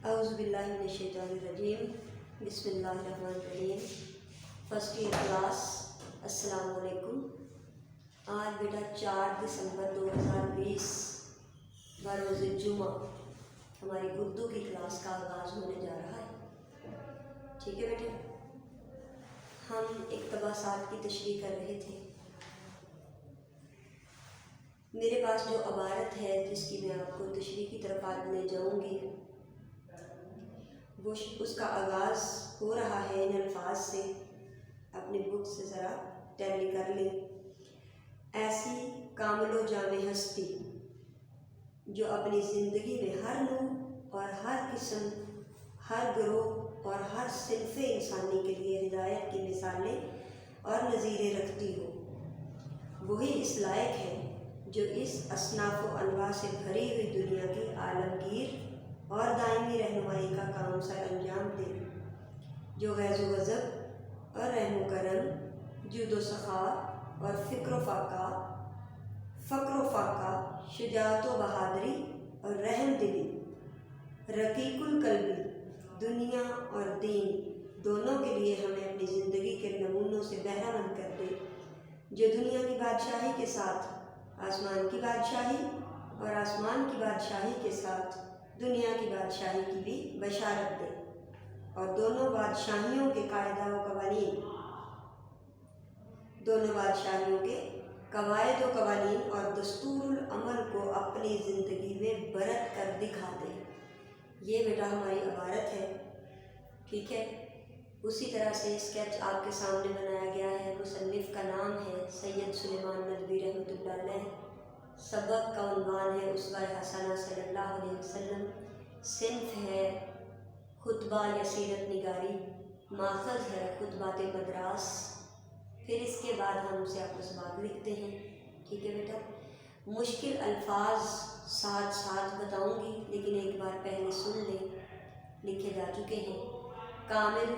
اعوذ باللہ من الشیطان الرجیم، بسم اللہ الرحمن الرحیم۔ فرسٹ ایئر کلاس، السلام علیکم۔ آج بیٹا 4 دسمبر 2020 بروز جمعہ ہماری اردو کی کلاس کا آغاز ہونے جا رہا ہے۔ ٹھیک ہے بیٹے، ہم اقتباسات کی تشریح کر رہے تھے۔ میرے پاس جو عبارت ہے جس کی میں آپ کو تشریح کی طرف آج لے جاؤں گی، وہ اس کا آغاز ہو رہا ہے ان الفاظ سے۔ اپنی بک سے ذرا ٹیلی کر لیں۔ ایسی کامل و جامع ہستی جو اپنی زندگی میں ہر نوع اور ہر قسم، ہر گروہ اور ہر صنف انسانی کے لیے ہدایت کی مثالیں اور نظیریں رکھتی ہو، وہی اس لائق ہے جو اس اصناف و انواع سے بھری ہوئی دنیا کی عالمگیر اور دائمی رہنمائی کا کام سر انجام دے، جو غیظ و غضب اور رحم و کرم، جود و سخا اور فکر و فاقہ، شجاعت و بہادری اور رحم دلی، رقیق القلبی، دنیا اور دین دونوں کے لیے ہمیں اپنی زندگی کے نمونوں سے بہرہ مند کر دے، جو دنیا کی بادشاہی کے ساتھ آسمان کی بادشاہی اور آسمان کی بادشاہی کے ساتھ دنیا کی بادشاہی کی بھی بشارت دے، اور دونوں بادشاہیوں کے قاعدہ و قوانین، دونوں بادشاہیوں کے قواعد و قوانین اور دستور العمل کو اپنی زندگی میں برت کر دکھا دے۔ یہ بیٹا ہماری عبارت ہے، ٹھیک ہے۔ اسی طرح سے اسکیچ آپ کے سامنے بنایا گیا ہے۔ مصنف کا نام ہے سید سلیمان ندوی رحمۃ اللہ علیہ۔ سبق کا عنوان ہے اسوہ حسنہ صلی اللہ علیہ وسلم۔ صنف ہے خطبہ یا سیرت نگاری، ماخذ ہے خطبات مدراس۔ پھر اس کے بعد ہم اسے آپ کو سبق لکھتے ہیں، ٹھیک ہے بیٹا۔ مشکل الفاظ ساتھ ساتھ بتاؤں گی، لیکن ایک بار پہلے سن لیں، لکھے جا چکے ہیں۔ کامل،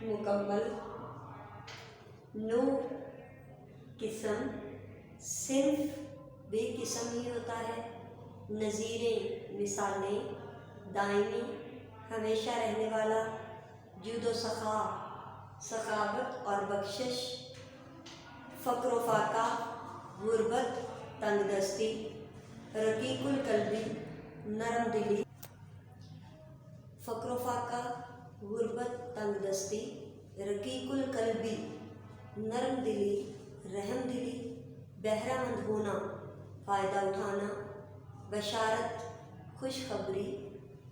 مکمل، نوع قسم، صنف بھی قسم ہی ہوتا ہے، نظیریں مثالیں، دائمی ہمیشہ رہنے والا، جود و سخا سخاوت اور بخشش، فقر و فاقہ غربت تنگ دستی، رقیق القلبی نرم دلی، فقر و فاقہ غربت تنگ دستی، رقیق القلبی نرم دلی، رحم دلی، بہرہ مند ہونا، فائدہ اٹھانا، بشارت خوشخبری،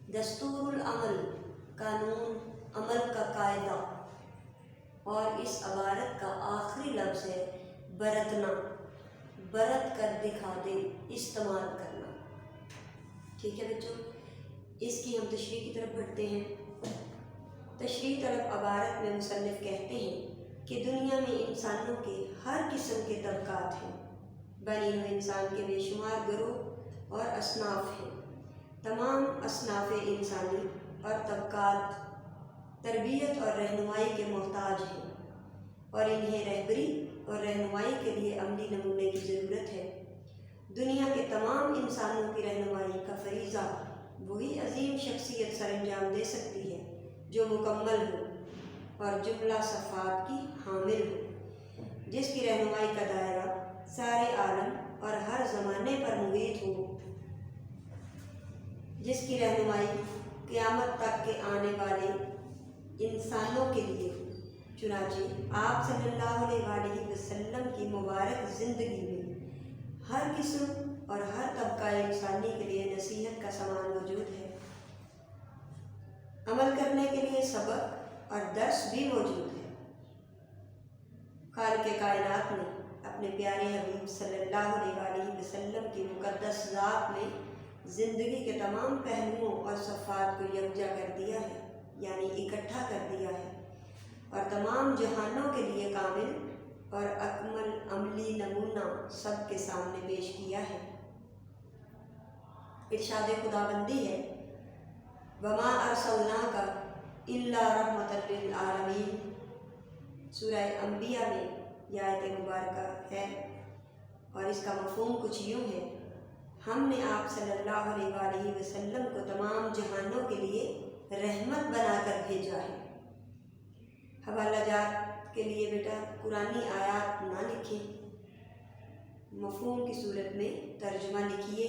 دستور العمل قانون عمل کا قاعدہ، اور اس عبارت کا آخری لفظ ہے برتنا، برت کر دکھا دے، استعمال کرنا، ٹھیک ہے بچوں۔ اس کی ہم تشریح کی طرف بڑھتے ہیں۔ تشریح طلب عبارت میں مصنف کہتے ہیں کہ دنیا میں انسانوں کے ہر قسم کے طبقات ہیں، بنی ہوئے انسان کے بے شمار گروہ اور اصناف ہیں۔ تمام اصناف انسانی اور طبقات تربیت اور رہنمائی کے محتاج ہیں، اور انہیں رہبری اور رہنمائی کے لیے عملی نمونے کی ضرورت ہے۔ دنیا کے تمام انسانوں کی رہنمائی کا فریضہ وہی عظیم شخصیت سر انجام دے سکتی ہے جو مکمل ہو اور جملہ صفات کی حامل ہو، جس کی رہنمائی کا دائرہ سارے عالم اور ہر زمانے پر محیط ہو، جس کی رہنمائی قیامت تک کے آنے والے انسانوں کے لیے ہو۔ چنانچہ آپ صلی اللہ علیہ وسلم کی مبارک زندگی میں ہر قسم اور ہر طبقہ انسانی کے لیے نصیحت کا سامان موجود ہے، عمل کرنے کے لیے سبق اور درس بھی موجود ہے۔ خالق کائنات نے اپنے پیارے حبیب صلی اللہ علیہ وسلم کی مقدس ذات میں زندگی کے تمام پہلوؤں اور صفات کو یکجا کر دیا ہے، یعنی اکٹھا کر دیا ہے، اور تمام جہانوں کے لیے کامل اور اکمل عملی نمونہ سب کے سامنے پیش کیا ہے۔ ارشاد خداوندی ہے، وَمَا أَرْسَلْنَاكَ إِلَّا رَحْمَةً لِّلْعَالَمِينَ۔ سورہ انبیاء میں یہ آیت مبارکہ ہے، اور اس کا مفہوم کچھ یوں ہے: ہم نے آپ صلی اللہ علیہ وسلم کو تمام جہانوں کے لیے رحمت بنا کر بھیجا ہے۔ حوالہ جات کے لیے بیٹا قرآنی آیات نہ لکھیں، مفہوم کی صورت میں ترجمہ لکھیے،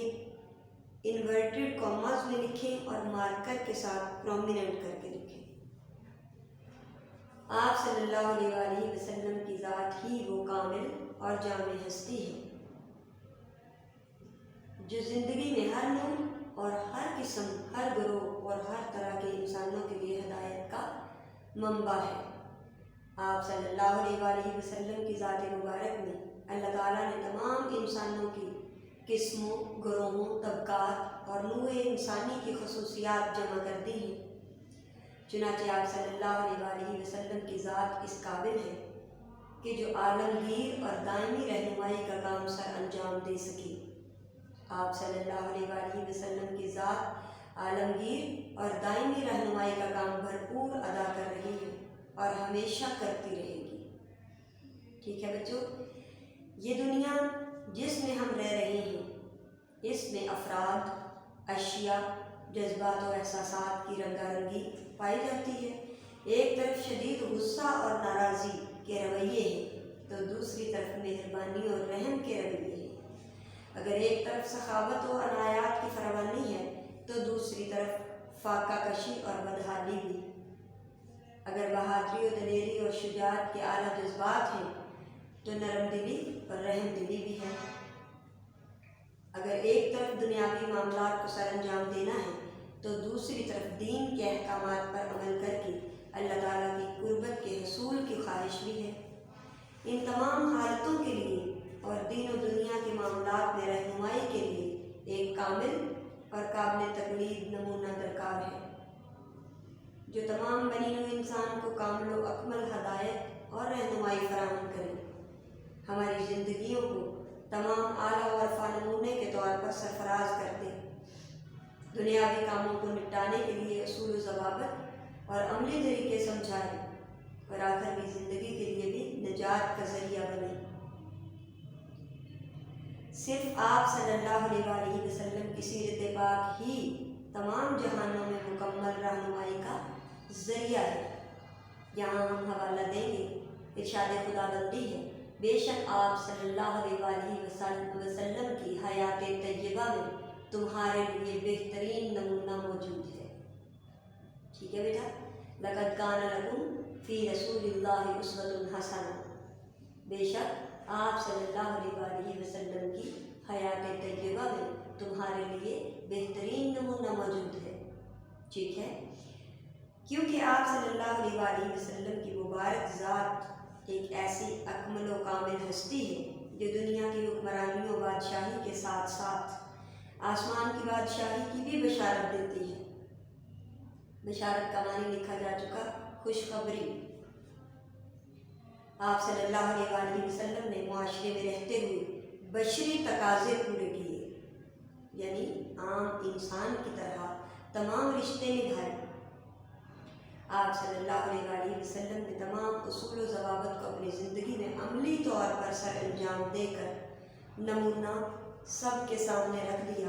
انورٹڈ کاماز میں لکھیں اور مارکر کے ساتھ پرومیننٹ کر کے لکھیں۔ آپ صلی اللہ علیہ وآلہ وسلم کی ذات ہی وہ کامل اور جامع ہستی ہے جو زندگی میں ہر نوع اور ہر قسم، ہر گروہ اور ہر طرح کے انسانوں کے لیے ہدایت کا منبع ہے۔ آپ صلی اللہ علیہ وآلہ وسلم کی ذات مبارک میں اللہ تعالیٰ نے تمام انسانوں کی قسموں، گروہوں، طبقات اور نوع انسانی کی خصوصیات جمع کر دی ہیں۔ چنانچہ آپ صلی اللہ علیہ وآلہ وسلم کی ذات اس قابل ہے کہ جو عالمگیر اور دائمی رہنمائی کا کام سر انجام دے سکے۔ آپ صلی اللہ علیہ وآلہ وسلم کی ذات عالمگیر اور دائمی رہنمائی کا کام بھرپور ادا کر رہی ہے اور ہمیشہ کرتی رہے گی۔ ٹھیک ہے بچوں، یہ دنیا جس میں ہم رہ رہے ہیں اس میں افراد، اشیاء، جذبات اور احساسات کی رنگا رنگی پائی جاتی ہے۔ ایک طرف شدید غصہ اور ناراضی کے رویے ہیں تو دوسری طرف مہربانی اور رحم کے رویے ہیں۔ اگر ایک طرف سخاوت و عنایات کی فراوانی ہے تو دوسری طرف فاقہ کشی اور بدحالی بھی۔ اگر بہادری و دلیری اور شجاعت کے اعلیٰ جذبات ہیں تو نرم دلی اور رحم دلی بھی ہے۔ اگر ایک طرف دنیاوی معاملات کو سر انجام دینا ہے تو دوسری طرف دین کے احکامات پر عمل کر کے اللہ تعالیٰ کی قربت کے حصول کی خواہش بھی ہے۔ ان تمام حالتوں کے لیے اور دین و دنیا کے معاملات میں رہنمائی کے لیے ایک کامل اور قابل تقلید نمونہ درکار ہے جو تمام بنی نوع انسان کو کامل و اکمل ہدایت اور رہنمائی فراہم کرے، ہماری زندگیوں کو تمام اعلیٰ و عرفہ نمونے کے طور پر سرفراز کر دے، دنیاوی کاموں کو نپٹانے کے لیے اصول و ضوابط اور عملی طریقے سمجھائے اور آخر کی زندگی کے لیے بھی نجات کا ذریعہ بنے۔ صرف آپ صلی اللہ علیہ وآلہ وسلم کی سیرت پاک ہی تمام جہانوں میں مکمل رہنمائی کا ذریعہ ہے۔ یہاں ہم حوالہ دیں گے، ارشاد خداوندی ہے، بے شک آپ صلی اللہ علیہ وآلہ وسلم کی حیات طیبہ میں تمہارے لیے بہترین نمونہ موجود ہے۔ ٹھیک ہے بیٹا، لقد کان لکم فی رسول اللہ اسوۃ حسنہ، بے شک آپ صلی اللہ علیہ وآلہ وسلم کی حیات طیبہ میں تمہارے لیے بہترین نمونہ موجود ہے۔ ٹھیک ہے، کیونکہ آپ صلی اللہ علیہ وآلہ وسلم کی مبارک ذات ایک ایسی اکمل و کامل ہستی ہے جو دنیا کی حکمرانی و بادشاہی کے ساتھ ساتھ آسمان کی بادشاہی کی بھی بشارت دیتی ہے۔ بشارت کا معنی لکھا جا چکا خوشخبری۔ آپ صلی اللہ علیہ وآلہ وسلم نے معاشرے میں رہتے ہوئے بشری تقاضے پورے کیے، یعنی عام انسان کی طرح تمام رشتے نبھائے۔ آپ صلی اللہ علیہ وآلہ وسلم نے تمام اصول و ضوابط کو اپنی زندگی میں عملی طور پر سر انجام دے کر نمونہ سب کے سامنے رکھ دیا۔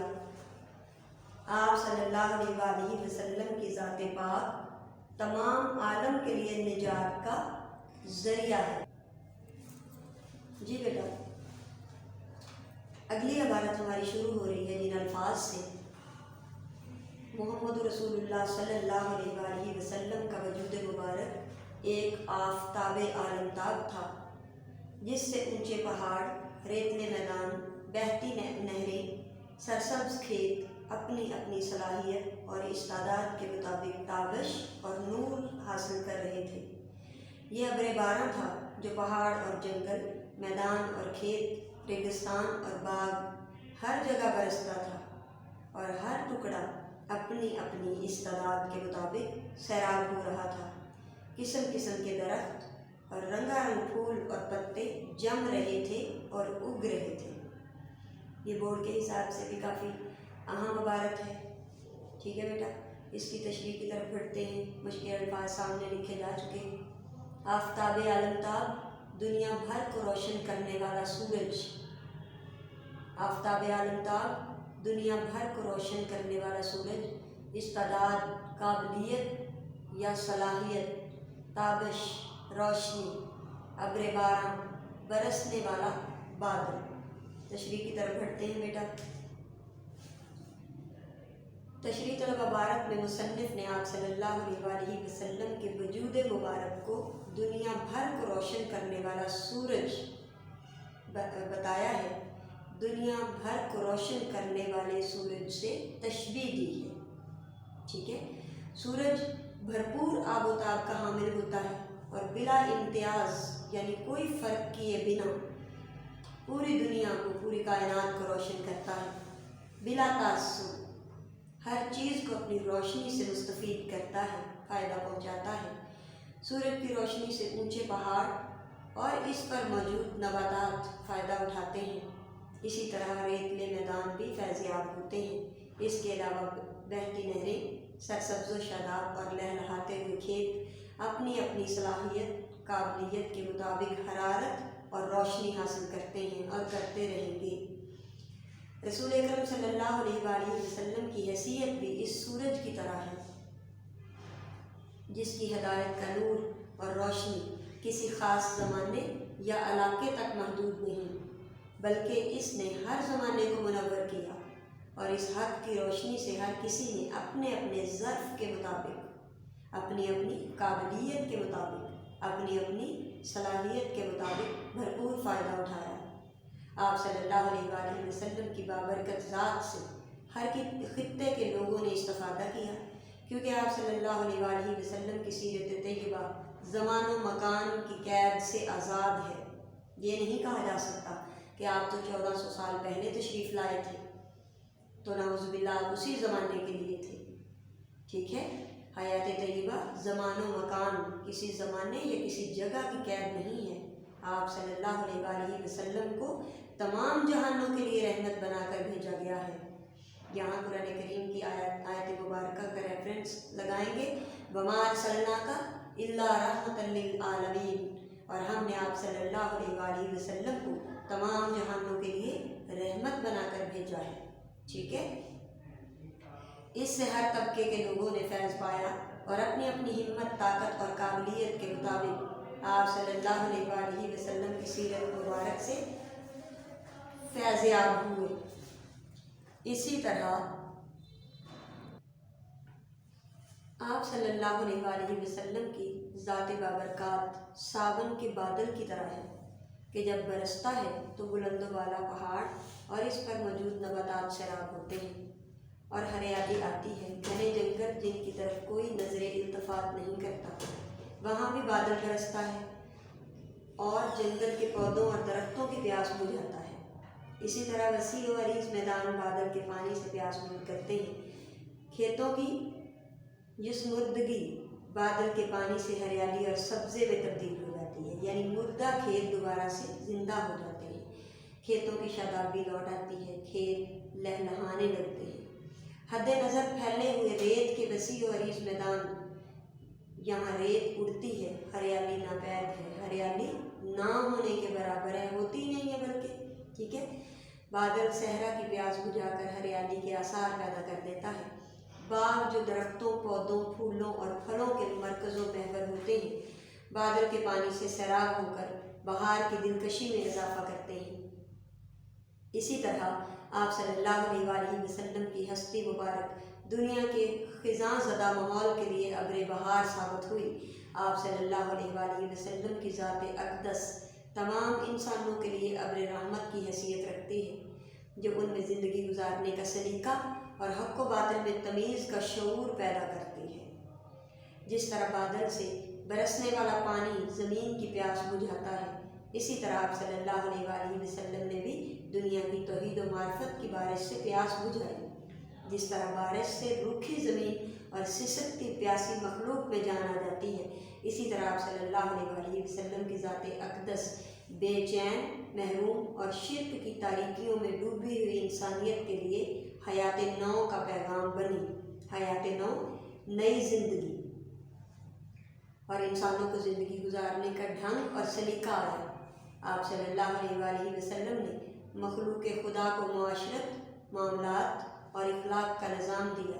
آپ صلی اللہ علیہ وآلہ وسلم کی ذات پاک تمام عالم کے لیے نجات کا ذریعہ ہے۔ جی بیٹا، اگلی عبارت ہماری شروع ہو رہی ہے جن الفاظ سے، محمد رسول اللہ صلی اللہ علیہ وآلہ وسلم کا وجود مبارک ایک آفتاب عالمتاب تھا جس سے اونچے پہاڑ، ریتلے میدان، بہتی نہریں، سرسبز کھیت اپنی اپنی صلاحیت اور استعداد کے مطابق تابش اور نور حاصل کر رہے تھے۔ یہ ابر باراں تھا جو پہاڑ اور جنگل، میدان اور کھیت، ریگستان اور باغ ہر جگہ برستا تھا اور ہر ٹکڑا اپنی اپنی استعداد کے مطابق سیراب ہو رہا تھا۔ قسم قسم کے درخت اور رنگا رنگ پھول اور پتے جم رہے تھے اور اگ رہے تھے۔ یہ بورڈ کے حساب سے بھی کافی اہم عبارت ہے۔ ٹھیک ہے بیٹا، اس کی تشریح کی طرف بڑھتے ہیں۔ مشکل الفاظ سامنے لکھے جا چکے ہیں۔ آفتاب عالمتاب، دنیا بھر کو روشن کرنے والا سورج۔ آفتاب عالمتاب، دنیا بھر کو روشن کرنے والا سورج، استعداد قابلیت یا صلاحیت، تابش، روشنی، ابر باران، برسنے والا بادل۔ تشریح کی طرف بڑھتے ہیں بیٹا۔ تشریح طلبہ عبارت میں مصنف نے آپ صلی اللہ علیہ وآلہ وسلم کے وجود مبارک کو دنیا بھر کو روشن کرنے والا سورج بتایا ہے۔ دنیا بھر کو روشن کرنے والے سورج سے تشبیہ دی ہے، ٹھیک ہے۔ سورج بھرپور آب و تاب کا حامل ہوتا ہے اور بلا امتیاز یعنی کوئی فرق کیے بنا پوری دنیا کو، پوری کائنات کو روشن کرتا ہے، بلا تعصب ہر چیز کو اپنی روشنی سے مستفید کرتا ہے، فائدہ پہنچاتا ہے۔ سورج کی روشنی سے اونچے پہاڑ اور اس پر موجود نباتات فائدہ اٹھاتے ہیں، اسی طرح ریتلے میدان بھی فیضیاب ہوتے ہیں۔ اس کے علاوہ بہتی نہریں، سرسبز و شاداب اور لہلہاتے ہوئے کھیت اپنی اپنی صلاحیت، قابلیت کے مطابق حرارت اور روشنی حاصل کرتے ہیں اور کرتے رہیں گے۔ رسول اکرم صلی اللہ علیہ وآلہ وسلم کی حیثیت بھی اس سورج کی طرح ہے، جس کی ہدایت کا نور اور روشنی کسی خاص زمانے یا علاقے تک محدود نہیں، بلکہ اس نے ہر زمانے کو منور کیا، اور اس حق کی روشنی سے ہر کسی نے اپنے اپنے ظرف کے مطابق، اپنی اپنی قابلیت کے مطابق، اپنی اپنی صلاحیت کے مطابق بھرپور فائدہ اٹھایا۔ آپ صلی اللہ علیہ وآلہ وسلم کی بابرکت ذات سے ہر خطے کے لوگوں نے استفادہ کیا، کیونکہ آپ صلی اللہ علیہ وآلہ وسلم کی سیرت طیبہ زمان و مکان کی قید سے آزاد ہے۔ یہ نہیں کہا جا سکتا کہ آپ تو 1400 سال پہلے تشریف لائے تھے، تو نعوذ باللہ آپ اسی زمانے کے لیے تھے، ٹھیک ہے۔ حیات طیبہ زمان و مکان، کسی زمانے یا کسی جگہ کی قید نہیں ہے۔ آپ صلی اللہ علیہ وآلہ وسلم کو تمام جہانوں کے لیے رحمت بنا کر بھیجا گیا ہے۔ یہاں قرآن کریم کی آیت مبارکہ کا ریفرنس لگائیں گے، وَمَا أَرْسَلْنَاكَ إِلَّا رَحْمَةً لِّلْعَالَمِينَ، اور ہم نے آپ صلی اللہ علیہ وآلہ وسلم کو تمام جہانوں کے لیے رحمت بنا کر بھیجا ہے، ٹھیک ہے۔ اس سے ہر طبقے کے لوگوں نے فیض پایا اور اپنی اپنی ہمت، طاقت اور قابلیت کے مطابق آپ صلی اللہ علیہ وآلہ وسلم کی سیرت مبارک سے فیضیاب ہوئے۔ اسی طرح آپ صلی اللہ علیہ وآلہ وسلم کی ذات بابرکات ساون کے بادل کی طرح ہے کہ جب برستا ہے تو بلند و بالا پہاڑ اور اس پر موجود نباتات سیراب ہوتے ہیں اور ہریالی آتی ہے۔ گھنے جنگل جن کی طرف کوئی نظر التفات نہیں کرتا، وہاں بھی بادل برستا ہے اور جنگل کے پودوں اور درختوں کی پیاس بجھاتا ہے۔ اسی طرح وسیع و عریض میدان بادل کے پانی سے پیاس بجھ کرتے ہیں۔ کھیتوں کی جسمردگی بادل کے پانی سے ہریالی اور سبزے میں تبدیل ہو جاتی ہے، یعنی مردہ کھیت دوبارہ سے زندہ ہو جاتے ہیں، کھیتوں کی شادابی لوٹ آتی ہے، کھیت لہلہانے لگتے ہیں۔ حد نظر پھیلے ہوئے ریت کے وسیع و عریض میدان، یہاں ریت اڑتی ہے، ہریالی ناپید ہے، ہریالی نہ ہونے کے برابر ہے، ہوتی نہیں ہے بلکہ، ٹھیک ہے۔ بادل صحرا کی پیاس بجھا کر ہریالی کے آثار پیدا کر دیتا ہے۔ باغ جو درختوں، پودوں، پھولوں اور پھلوں کے مرکز و محور ہوتے ہیں، بادل کے پانی سے سیراب ہو کر بہار کی دلکشی میں اضافہ کرتے ہیں۔ اسی طرح آپ صلی اللہ علیہ وآلہ وسلم کی ہستی مبارک دنیا کے خزاں زدہ ماحول کے لیے ابر بہار ثابت ہوئی۔ آپ صلی اللہ علیہ وآلہ وسلم کی ذات اقدس تمام انسانوں کے لیے ابر رحمت کی حیثیت رکھتی ہے، جو ان میں زندگی گزارنے کا سلیقہ اور حق و باطل میں تمیز کا شعور پیدا کرتی ہے۔ جس طرح بادل سے برسنے والا پانی زمین کی پیاس بجھاتا ہے، اسی طرح آپ صلی اللہ علیہ وآلہ وسلم نے بھی دنیا کی توحید و معرفت کی بارش سے پیاس بجھائی۔ جس طرح بارش سے روکھی زمین اور سسکتی پیاسی مخلوق میں جان آ جاتی ہے، اسی طرح آپ صلی اللہ علیہ وآلہ وسلم کی ذات اقدس بے چین، محروم اور شرک کی تاریکیوں میں ڈوبی ہوئی انسانیت کے لیے حیات نو کا پیغام بنی، حیات نو، نئی زندگی، اور انسانوں کو زندگی گزارنے کا ڈھنگ اور سلیقہ آیا۔ آپ صلی اللہ علیہ وآلہ وسلم نے مخلوق خدا کو معاشرت، معاملات اور اخلاق کا نظام دیا۔